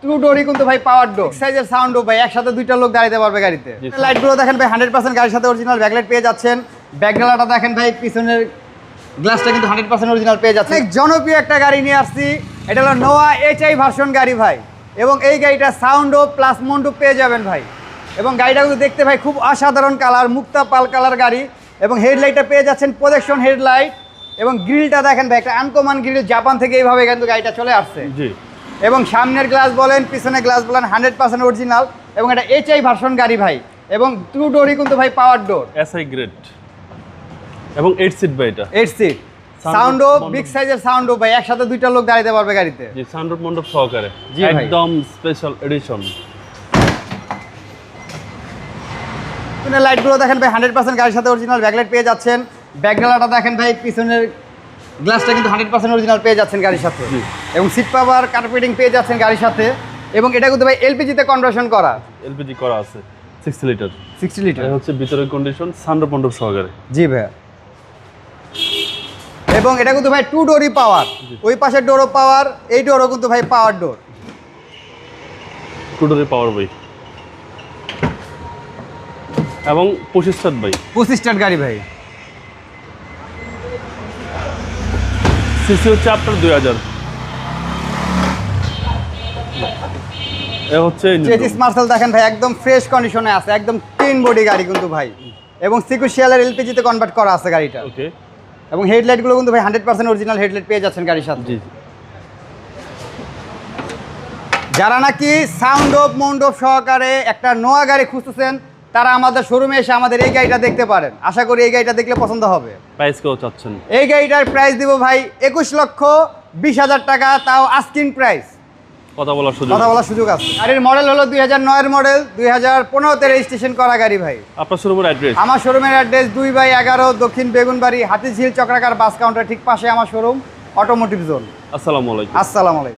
Two ডোরই কিন্তু ভাই পাওয়ার ডোর সাইজের সাউন্ড ভাই একসাথে দুইটা লোক দাঁড়াতে পারবে গাড়িতে। লাইটগুলো দেখেন ভাই 100% গাড়ির সাথে অরিজিনাল ব্যাকলাইট পেয়ে যাচ্ছেন। ব্যাকগ্রাউন্ডটা দেখেন ভাই, পিছনের গ্লাসটা কিন্তু 100% অরিজিনাল পেয়ে যাচ্ছেন। অনেক জনপ্রিয় একটা গাড়ি নিয়ে আসছি, এটা হলো নোয়া HI ভার্সন গাড়ি ভাই। এবং এই গাড়িটা সাউন্ড প্লাস মন্ডো পেয়ে যাবেন ভাই। এবং গাড়িটা কিন্তু দেখতে ভাই খুব অসাধারণ কালার, মুক্তা পাল কালার গাড়ি। এবং হেডলাইটটা পেয়ে যাচ্ছেন প্রজেকশন হেডলাইট। এবং গ্রিলটা দেখেন ভাই, একটা আনকমন গ্রিল, জাপান থেকে এইভাবে কিন্তু গাড়িটা চলে আসছে। জি। এবং সামনের গ্লাস বলেন, পিছনের গ্লাস বলেন 100% অরিজিনাল। এবং এটা HI ভার্সন গাড়ি ভাই। এবং টু ডোরই কিন্তু ভাই পাওয়ার ডোর, SI গ্রেড। এবং 8 সিট ভাই, এটা 8 সিট। সাউন্ডও বিগ সাইজের সাউন্ডও ভাই, একসাথে দুইটা লোক দাঁড়াতে পারবে গাড়িতে। জি, সানরুফ মন্ডপ সহকারে একদম স্পেশাল এডিশন। লাইটগুলো দেখেন ভাই 100% গাড়ির সাথে অরিজিনাল ব্যাকলাইট পেয়ে যাচ্ছেন। ব্যাকগ্রাউন্ডটা দেখেন ভাই, পিছনের গ্লাসটা কিন্তু 100% অরিজিনাল পেয়ে যাচ্ছেন গাড়ির সাথে। এবং সিট কভার কার্পেটিং পেয়ে যাচ্ছেন গাড়ির সাথে। এবং এটা কিন্তু ভাই এলপিজিতে কনভার্সন করা, এলপিজি করা আছে 60 লিটার। 60 লিটার এটা হচ্ছে ভিতরের কন্ডিশন, সানরুফ মন্ডপ সহকারে। জি ভাই। এবং এটা কিন্তু ভাই টু ডোরই পাওয়ার, ওই পাশের ডোরও পাওয়ার, এই ডোরও কিন্তু ভাই পাওয়ার ডোর। টু ডোরে পাওয়ার ভাই। এবং 25 স্টার ভাই, 25 স্টার গাড়ি ভাই। সিসি হচ্ছে আপনার 2000। এ হচ্ছে চেসিস মার্সেল দেখেন ভাই, একদম ফ্রেশ কন্ডিশনে আছে, একদম ক্লিন বডি গাড়ি কিন্তু ভাই। এবং সিকুয়েন্সিয়ালের এলপিজিতে কনভার্ট করা আছে গাড়িটা। ওকে। এবং হেডলাইটগুলো কিন্তু ভাই 100% অরিজিনাল হেডলাইট পেয়ে যাচ্ছেন গাড়ির সাথে। জি। যারা নাকি সাউন্ড অফ মন্ড অফ সহকারে একটা নোয়া গাড়ি খুঁজতেছেন, তারা আমাদের শোরুমে এসে আমাদের এই গাড়িটা দেখতে পারেন। আশা করি এই গাড়িটা দেখলে পছন্দ হবে। প্রাইস কেউ চাচ্ছেন? এই গাড়িটার প্রাইস দিব ভাই 21,20,000 টাকা, তাও আস্কিং প্রাইস। কথা বলার সুযোগ আছে। গাড়ির মডেল হলো 2009 এর মডেল, 2015-তে রেজিস্ট্রেশন করা গাড়ি ভাই। আপনার শোরুমের অ্যাড্রেস? আমার শোরুমের অ্যাড্রেস 2/11 দক্ষিণ বেগুনবাড়ি, হাতিঝিল চক্রাকার বাস কাউন্টার ঠিক পাশে আমার শোরুম, অটোমোটিভ জোন। আসসালামু আলাইকুম। আসসালামু আলাইকুম।